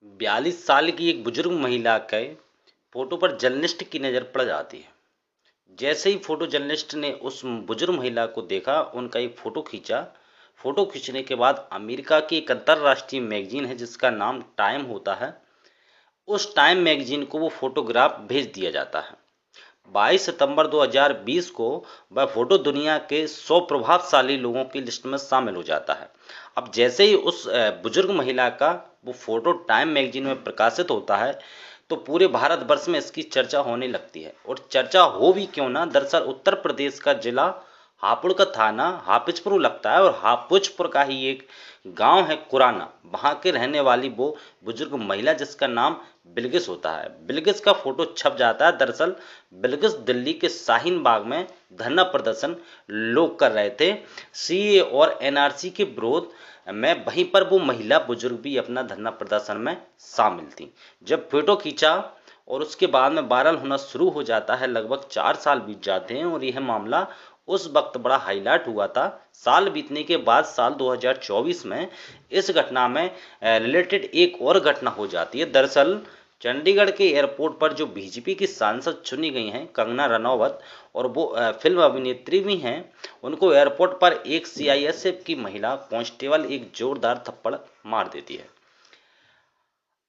42 साल की एक बुजुर्ग महिला के फोटो पर जर्नलिस्ट की नज़र पड़ जाती है। जैसे ही फोटो जर्नलिस्ट ने उस बुजुर्ग महिला को देखा, उनका एक फोटो खींचा। फोटो खींचने के बाद अमेरिका की एक अंतर्राष्ट्रीय मैगजीन है जिसका नाम टाइम होता है, उस टाइम मैगजीन को वो फोटोग्राफ भेज दिया जाता है। 22 सितंबर 2020 को वह फोटो दुनिया के 100 प्रभावशाली लोगों की लिस्ट में शामिल हो जाता है। अब जैसे ही उस बुजुर्ग महिला का वो फोटो टाइम मैगजीन में प्रकाशित होता है तो पूरे भारतवर्ष में इसकी चर्चा होने लगती है। और चर्चा हो भी क्यों ना, दरअसल उत्तर प्रदेश का जिला हापुड़ का थाना हापिजपुर लगता है और हापुजपुर का ही एक गांव है कुराना, वहां के रहने वाली वो बुजुर्ग महिला जिसका नाम बिल्किस होता है। बिल्किस का फोटो छप जाता है। दरअसल बिल्किस दिल्ली के शाहीन बाग में धरना प्रदर्शन लोग कर रहे थे सीए और एनआरसी के विरोध में। वहीं पर वो महिला बुजुर्ग भी अपना धरना प्रदर्शन में शामिल थी। जब फोटो खींचा और उसके बाद में वायरल होना शुरू हो जाता है, लगभग 4 साल बीत जाते हैं और यह मामला उस वक्त बड़ा हाईलाइट हुआ था। साल बीतने के बाद साल 2024 में इस घटना में रिलेटेड एक और घटना हो जाती है। दरअसल चंडीगढ़ के एयरपोर्ट पर जो बीजेपी की सांसद चुनी गई हैं कंगना रनौत, और वो फिल्म अभिनेत्री भी हैं, उनको एयरपोर्ट पर एक सीआईएसएफ की महिला कांस्टेबल एक जोरदार थप्पड़ मार देती है।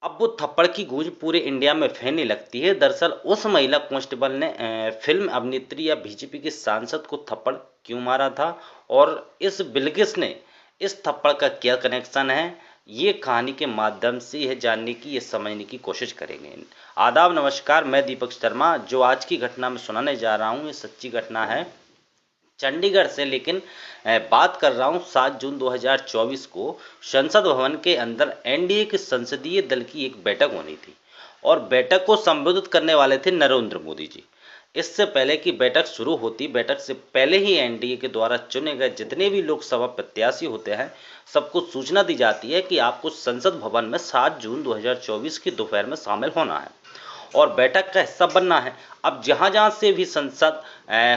अब वो थप्पड़ की गूंज पूरे इंडिया में फैलने लगती है। दरअसल उस महिला कांस्टेबल ने फिल्म अभिनेत्री या बीजेपी के सांसद को थप्पड़ क्यों मारा था और इस बिल्किस ने इस थप्पड़ का क्या कनेक्शन है, ये कहानी के माध्यम से यह जानने की, ये समझने की कोशिश करेंगे। आदाब, नमस्कार, मैं दीपक शर्मा। जो आज की घटना में सुनाने जा रहा हूँ ये सच्ची घटना है चंडीगढ़ से, लेकिन बात कर रहा हूं 7 जून 2024 को संसद भवन के अंदर एनडीए के संसदीय दल की एक बैठक होनी थी और बैठक को संबोधित करने वाले थे नरेंद्र मोदी जी। इससे पहले कि बैठक शुरू होती, बैठक से पहले ही एनडीए के द्वारा चुने गए जितने भी लोकसभा प्रत्याशी होते हैं सबको सूचना दी जाती है कि आपको संसद भवन में 7 जून 2024 की दोपहर में शामिल होना है और बैठक का हिस्सा बनना है। अब जहाँ जहाँ से भी संसद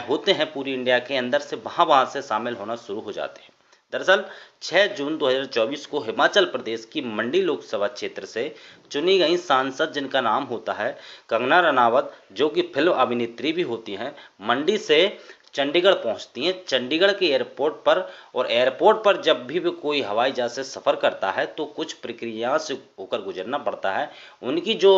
होते हैं पूरी इंडिया के अंदर से, वहाँ से शामिल होना शुरू हो जाते हैं। दरअसल 6 जून 2024 को हिमाचल प्रदेश की मंडी लोकसभा क्षेत्र से चुनी गई सांसद जिनका नाम होता है कंगना रनावत, जो कि फिल्म अभिनेत्री भी होती हैं, मंडी से चंडीगढ़ पहुंचती हैं। चंडीगढ़ के एयरपोर्ट पर, और एयरपोर्ट पर जब भी कोई हवाई जहाज से सफ़र करता है तो कुछ प्रक्रियाओं से होकर गुजरना पड़ता है। उनकी जो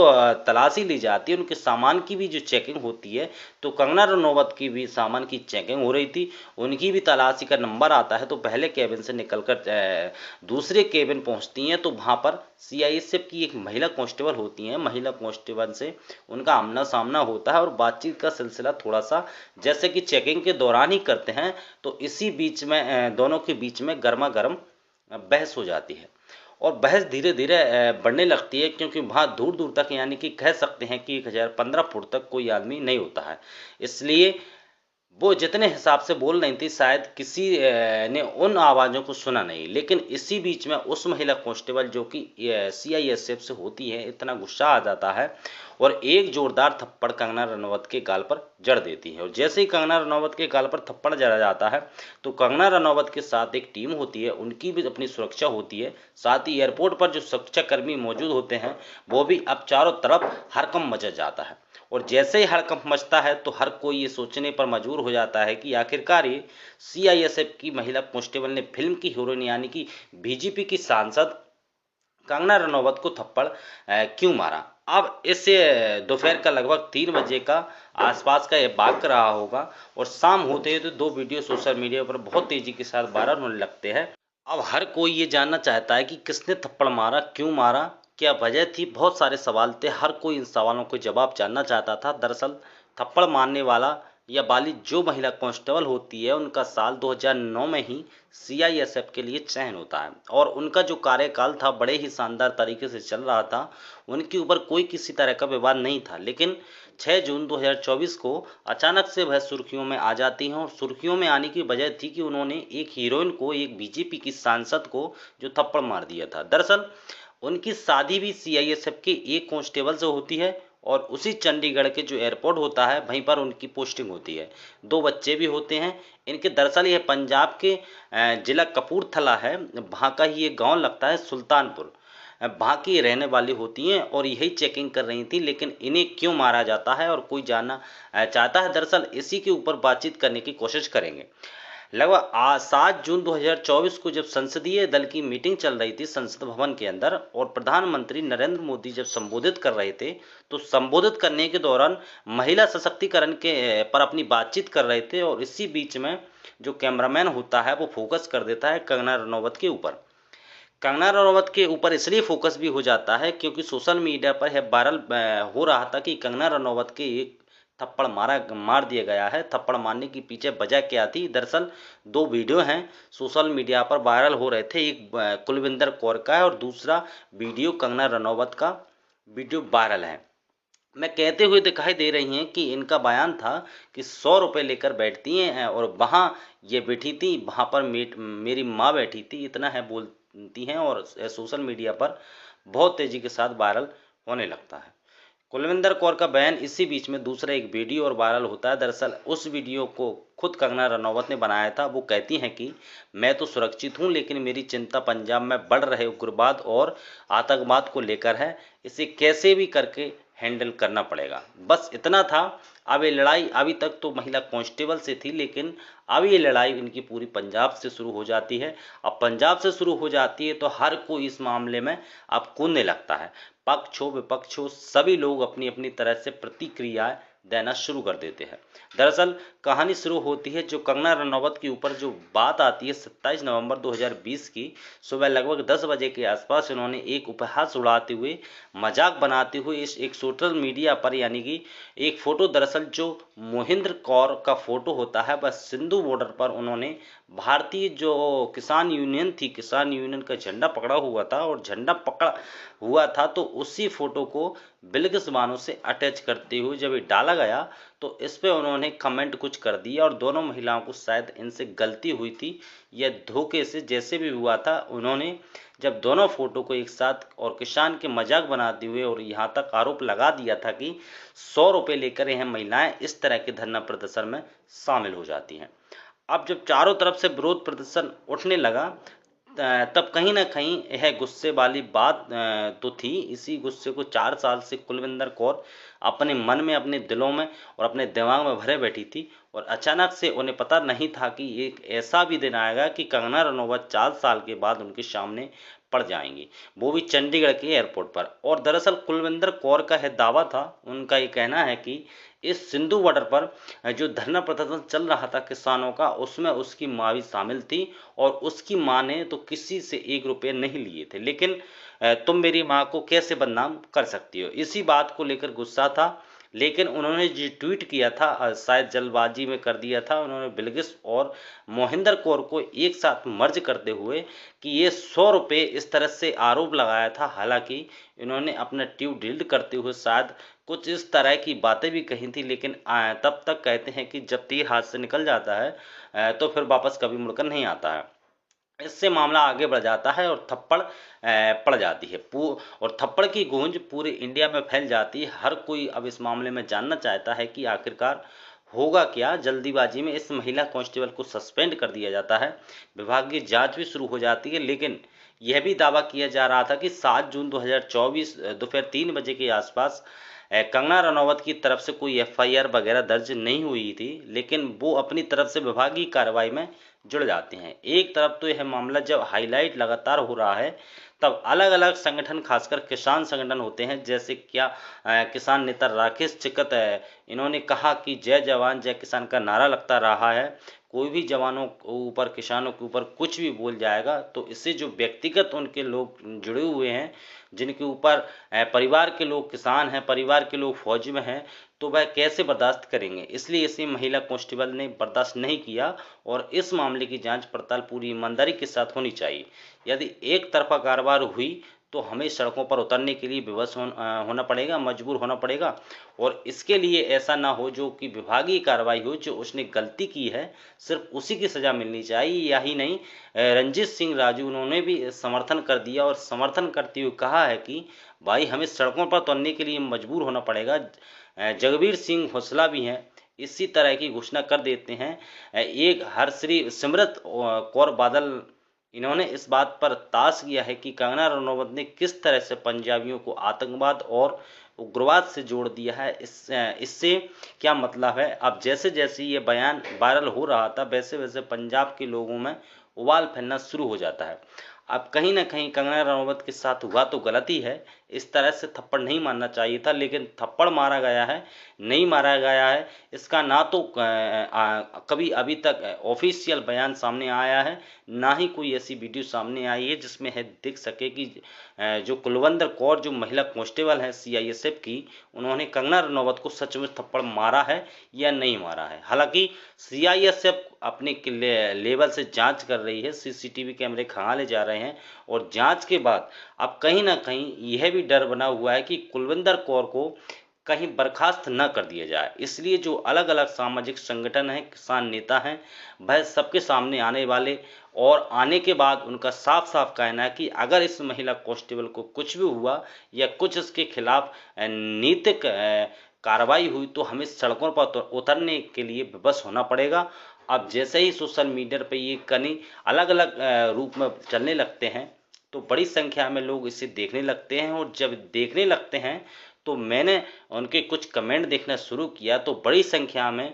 तलाशी ली जाती है, उनके सामान की भी जो चेकिंग होती है, तो कंगना रनौत की भी सामान की चेकिंग हो रही थी। उनकी भी तलाशी का नंबर आता है तो पहले केबिन से निकलकर दूसरे केबिन पहुंचती हैं तो वहाँ पर सीआईएसएफ की एक महिला कांस्टेबल होती हैं। महिला कांस्टेबल से उनका आमना सामना होता है और बातचीत का सिलसिला थोड़ा सा जैसे कि चेकिंग के दौरान ही करते हैं, तो इसी बीच में दोनों के बीच में गर्मा गर्म बहस हो जाती है और बहस धीरे धीरे बढ़ने लगती है, क्योंकि वहाँ दूर दूर तक, यानी कि कह सकते हैं कि 1015 फुट तक कोई आदमी नहीं होता है। इसलिए वो जितने हिसाब से बोल रही थी शायद किसी ने उन आवाज़ों को सुना नहीं। लेकिन इसी बीच में उस महिला कांस्टेबल जो कि सीआईएसएफ से होती है, इतना गुस्सा आ जाता है और एक जोरदार थप्पड़ कंगना रनौत के गाल पर जड़ देती है। और जैसे ही कंगना रनौत के गाल पर थप्पड़ जड़ा जाता है तो कंगना रनौत के साथ एक टीम होती है, उनकी भी अपनी सुरक्षा होती है। साथ ही एयरपोर्ट पर जो सुरक्षाकर्मी मौजूद होते हैं वो भी अब चारों तरफ हड़कंप मचा जाता है। और जैसे ही हड़कंप मचता है तो हर कोई ये सोचने पर मजबूर हो जाता है कि आखिरकार ये सीआईएसएफ की महिला कांस्टेबल ने फिल्म की हीरोइन यानी कि बीजेपी की सांसद कंगना रनौत को थप्पड़ क्यों मारा। अब इस दोपहर का लगभग 3 बजे का आसपास का ये वाक़ रहा होगा और शाम होते ही तो दो वीडियो सोशल मीडिया पर बहुत तेज़ी के साथ वायरल होने लगते हैं। अब हर कोई ये जानना चाहता है कि किसने थप्पड़ मारा, क्यों मारा, क्या वजह थी। बहुत सारे सवाल थे, हर कोई इन सवालों के जवाब जानना चाहता था। दरअसल थप्पड़ मारने वाला या वाली जो महिला कांस्टेबल होती है, उनका साल 2009 में ही सीआईएसएफ के लिए चयन होता है और उनका जो कार्यकाल था बड़े ही शानदार तरीके से चल रहा था। उनके ऊपर कोई किसी तरह का विवाद नहीं था। लेकिन 6 जून 2024 को अचानक से वह सुर्खियों में आ जाती हैं और सुर्खियों में आने की वजह थी कि उन्होंने एक हीरोइन को, एक बीजेपी की सांसद को जो थप्पड़ मार दिया था। दरअसल उनकी शादी भी सीआईएसएफ के एक कांस्टेबल से होती है और उसी चंडीगढ़ के जो एयरपोर्ट होता है वहीं पर उनकी पोस्टिंग होती है। 2 बच्चे भी होते हैं इनके। दरअसल यह पंजाब के जिला कपूरथला है, वहाँ का ही एक गांव लगता है सुल्तानपुर। वहाँ की रहने वाली होती हैं और यही चेकिंग कर रही थी, लेकिन इन्हें क्यों मारा जाता है और कोई जानना चाहता है। दरअसल इसी के ऊपर बातचीत करने की कोशिश करेंगे। लगभग 7 जून 2024 को जब संसदीय दल की मीटिंग चल रही थी संसद भवन के अंदर और प्रधानमंत्री नरेंद्र मोदी जब संबोधित कर रहे थे, तो संबोधित करने के दौरान महिला सशक्तिकरण के पर अपनी बातचीत कर रहे थे और इसी बीच में जो कैमरामैन होता है वो फोकस कर देता है कंगना रनौत के ऊपर। कंगना रनौत के ऊपर इसलिए फोकस भी हो जाता है क्योंकि सोशल मीडिया पर है वायरल हो रहा था कि कंगना रनौत के एक थप्पड़ मार दिया गया है। थप्पड़ मारने के पीछे वजह क्या थी? दरअसल दो वीडियो हैं सोशल मीडिया पर वायरल हो रहे थे, एक कुलविंदर कौर का है और दूसरा वीडियो कंगना रनौत का वीडियो वायरल है। मैं कहते हुए दिखाई दे रही हैं कि इनका बयान था कि 100 रुपये लेकर बैठती हैं और वहाँ ये बैठी थी, वहाँ पर मेरी माँ बैठी थी, इतना है बोलती हैं और सोशल मीडिया पर बहुत तेज़ी के साथ वायरल होने लगता है। कुलविंदर कौर का बयान इसी बीच में दूसरा एक वीडियो और वायरल होता है। दरअसल उस वीडियो को खुद कंगना रनौत ने बनाया था। वो कहती हैं कि मैं तो सुरक्षित हूँ, लेकिन मेरी चिंता पंजाब में बढ़ रहे उग्रवाद और आतंकवाद को लेकर है। इसे कैसे भी करके हैंडल करना पड़ेगा, बस इतना था। अब ये लड़ाई अभी तक तो महिला कांस्टेबल से थी, लेकिन अब ये लड़ाई इनकी पूरी पंजाब से शुरू हो जाती है। अब पंजाब से शुरू हो जाती है तो हर कोई इस मामले में अब कूदने लगता है। पक्ष हो विपक्ष हो, सभी लोग अपनी अपनी तरह से प्रतिक्रियाएं देना शुरू कर देते हैं। दरअसल कहानी शुरू होती है जो कंगना रनौत के ऊपर जो बात आती है 27 नवंबर 2020 की सुबह लगभग 10 बजे के आसपास इन्होंने एक उपहास उड़ाते हुए, मजाक बनाते हुए इस एक सोशल मीडिया पर, यानी कि एक फ़ोटो, दरअसल जो मोहिंद्र कौर का फ़ोटो होता है बस सिंधु बॉर्डर पर उन्होंने भारतीय जो किसान यूनियन थी, किसान यूनियन का झंडा पकड़ा हुआ था और झंडा पकड़ा हुआ था तो उसी फोटो को बिल्किस बानो से अटैच करते हुए जब ये डाला गया तो इस पे उन्होंने कमेंट कुछ कर दिया और दोनों महिलाओं को शायद इनसे गलती हुई थी या धोखे से, जैसे भी हुआ था, उन्होंने जब दोनों फोटो को एक साथ और किसान के मजाक बनाते हुए और यहाँ तक आरोप लगा दिया था कि 100 रुपये लेकर यह महिलाएं इस तरह के धरना प्रदर्शन में शामिल हो जाती हैं। अब जब चारों तरफ से विरोध प्रदर्शन उठने लगा तब कहीं ना कहीं यह गुस्से वाली बात तो थी। इसी गुस्से को 4 साल से कुलविंदर कौर अपने मन में, अपने दिलों में और अपने दिमाग में भरे बैठी थी और अचानक से उन्हें पता नहीं था कि एक ऐसा भी दिन आएगा कि कंगना रनौत 4 साल के बाद उनके सामने पड़ जाएंगी, वो भी चंडीगढ़ के एयरपोर्ट पर। और दरअसल कुलविंदर कौर का यह दावा था, उनका ये कहना है कि इस सिंधु बॉर्डर पर जो धरना प्रदर्शन चल रहा था किसानों का, उसमें उसकी माँ भी शामिल थी और उसकी माँ ने तो किसी से 1 रुपये नहीं लिए थे, लेकिन तुम मेरी माँ को कैसे बदनाम कर सकती हो, इसी बात को लेकर गुस्सा था। लेकिन उन्होंने जो ट्वीट किया था शायद जल्दबाजी में कर दिया था। उन्होंने बिल्किस और मोहिंदर कौर को एक साथ मर्ज करते हुए कि ये 100 रुपये इस तरह से आरोप लगाया था। हालांकि इन्होंने अपना ट्वीट डिलीट करते हुए शायद कुछ इस तरह की बातें भी कही थी, लेकिन तब तक कहते हैं कि जब तीर हाथ से निकल जाता है तो फिर वापस कभी मुड़कर नहीं आता है। इससे मामला आगे बढ़ जाता है और थप्पड़ पड़ जाती है और थप्पड़ की गूंज पूरे इंडिया में फैल जाती है। हर कोई अब इस मामले में जानना चाहता है कि आखिरकार होगा क्या। जल्दीबाजी में इस महिला कांस्टेबल को सस्पेंड कर दिया जाता है, विभाग की जांच भी शुरू हो जाती है, लेकिन यह भी दावा किया जा रहा था कि 7 जून 2024 दोपहर 3 बजे के आसपास कंगना रनौत की तरफ से कोई एफआईआर वगैरह दर्ज नहीं हुई थी, लेकिन वो अपनी तरफ से विभागीय कार्रवाई में जुड़ जाते हैं। एक तरफ तो यह मामला जब हाईलाइट लगातार हो रहा है, तब अलग अलग संगठन, खासकर किसान संगठन होते हैं, जैसे क्या किसान नेता राकेश टिकैत है, इन्होंने कहा कि जय जवान जय किसान का नारा लगता रहा है। कोई भी जवानों के ऊपर, किसानों के ऊपर कुछ भी बोल जाएगा तो इससे जो व्यक्तिगत उनके लोग जुड़े हुए हैं, जिनके ऊपर परिवार के लोग किसान हैं, परिवार के लोग फौज में हैं, तो वह कैसे बर्दाश्त करेंगे। इसलिए इसी महिला कांस्टेबल ने बर्दाश्त नहीं किया और इस मामले की जांच पड़ताल पूरी ईमानदारी के साथ होनी चाहिए। यदि एक तरफा कारोबार हुई तो हमें सड़कों पर उतरने के लिए विवश होना पड़ेगा, मजबूर होना पड़ेगा। और इसके लिए ऐसा ना हो जो कि विभागीय कार्रवाई हो, जो उसने गलती की है सिर्फ उसी की सज़ा मिलनी चाहिए। यही नहीं, रंजीत सिंह राजू उन्होंने भी समर्थन कर दिया और समर्थन करते हुए कहा है कि भाई हमें सड़कों पर उतरने के लिए मजबूर होना पड़ेगा। जगबीर सिंह हौसला भी हैं, इसी तरह की घोषणा कर देते हैं। एक हरश्री सिमरत कौर बादल इन्होंने इस बात पर ताश किया है कि कंगना रनौत ने किस तरह से पंजाबियों को आतंकवाद और उग्रवाद से जोड़ दिया है। इससे क्या मतलब है, अब जैसे जैसे ये बयान वायरल हो रहा था वैसे वैसे पंजाब के लोगों में उबाल फैलना शुरू हो जाता है। अब कहीं ना कहीं कंगना रनौत के साथ हुआ तो गलती है, इस तरह से थप्पड़ नहीं मारना चाहिए था, लेकिन थप्पड़ मारा गया है नहीं मारा गया है इसका ना तो कभी अभी तक ऑफिशियल बयान सामने आया है, ना ही कोई ऐसी वीडियो सामने आई है जिसमें है दिख सके कि जो कुलवंत कौर जो महिला कांस्टेबल है सीआईएसएफ की, उन्होंने कंगना रनौत को सच में थप्पड़ मारा है या नहीं मारा है। हालांकि सीआईएसएफ अपने लेवल से जांच कर रही है, सीसीटीवी कैमरे खंगाले जा रहे हैं और जांच के बाद अब कहीं ना कहीं यह भी डर बना हुआ है कि कुलविंदर कौर को कहीं बर्खास्त न कर दिया जाए। इसलिए जो अलग अलग सामाजिक संगठन हैं, किसान नेता हैं, वह सबके सामने आने वाले और आने के बाद उनका साफ साफ कहना है कि अगर इस महिला कांस्टेबल को कुछ भी हुआ या कुछ इसके खिलाफ नीतिक कार्रवाई हुई तो हमें सड़कों पर उतरने के लिए विवश होना पड़ेगा। अब जैसे ही सोशल मीडिया पर ये कहीं अलग अलग रूप में चलने लगते हैं तो बड़ी संख्या में लोग इसे देखने लगते हैं, और जब देखने लगते हैं तो मैंने उनके कुछ कमेंट देखना शुरू किया तो बड़ी संख्या में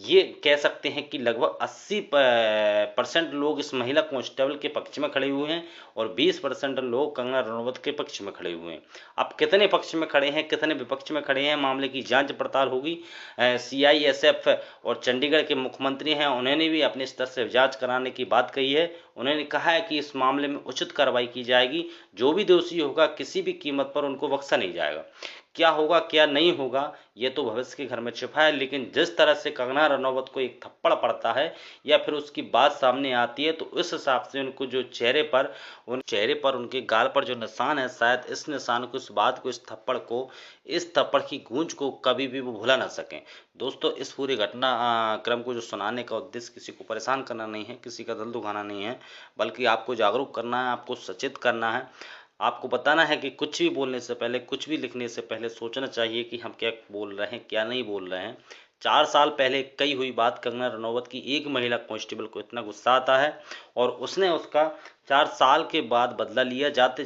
ये कह सकते हैं कि लगभग 80% लोग इस महिला कांस्टेबल के पक्ष में खड़े हुए हैं और 20% लोग कंगना रनौत के पक्ष में खड़े हुए हैं। अब कितने पक्ष में खड़े हैं कितने विपक्ष में खड़े हैं, मामले की जांच पड़ताल होगी। सीआईएसएफ और चंडीगढ़ के मुख्यमंत्री हैं, उन्होंने भी अपने स्तर से जांच कराने की बात कही है। उन्होंने कहा है कि इस मामले में उचित कार्रवाई की जाएगी, जो भी दोषी होगा किसी भी कीमत पर उनको बख्शा नहीं जाएगा। क्या होगा क्या नहीं होगा ये तो भविष्य के घर में छिपा है, लेकिन जिस तरह से कंगना रनौत को एक थप्पड़ पड़ता है या फिर उसकी बात सामने आती है तो उस हिसाब से उनको जो चेहरे पर उनके गाल पर जो निशान है, शायद इस निशान को, इस बात को, इस थप्पड़ की गूंज को कभी भी वो भुला ना सकें। दोस्तों, इस पूरे घटना क्रम को जो सुनाने का उद्देश्य किसी को परेशान करना नहीं है, किसी का दिल दुखाना नहीं है, बल्कि आपको जागरूक करना है, आपको सचेत करना है। आपको बताना है कि कुछ भी बोलने से पहले, कुछ भी लिखने से पहले सोचना चाहिए कि हम क्या बोल रहे हैं क्या नहीं बोल रहे हैं। 4 साल पहले कही हुई बात कंगना रनौत की एक महिला कांस्टेबल को इतना गुस्सा आता है और उसने उसका 4 साल के बाद बदला लिया। जाते जाते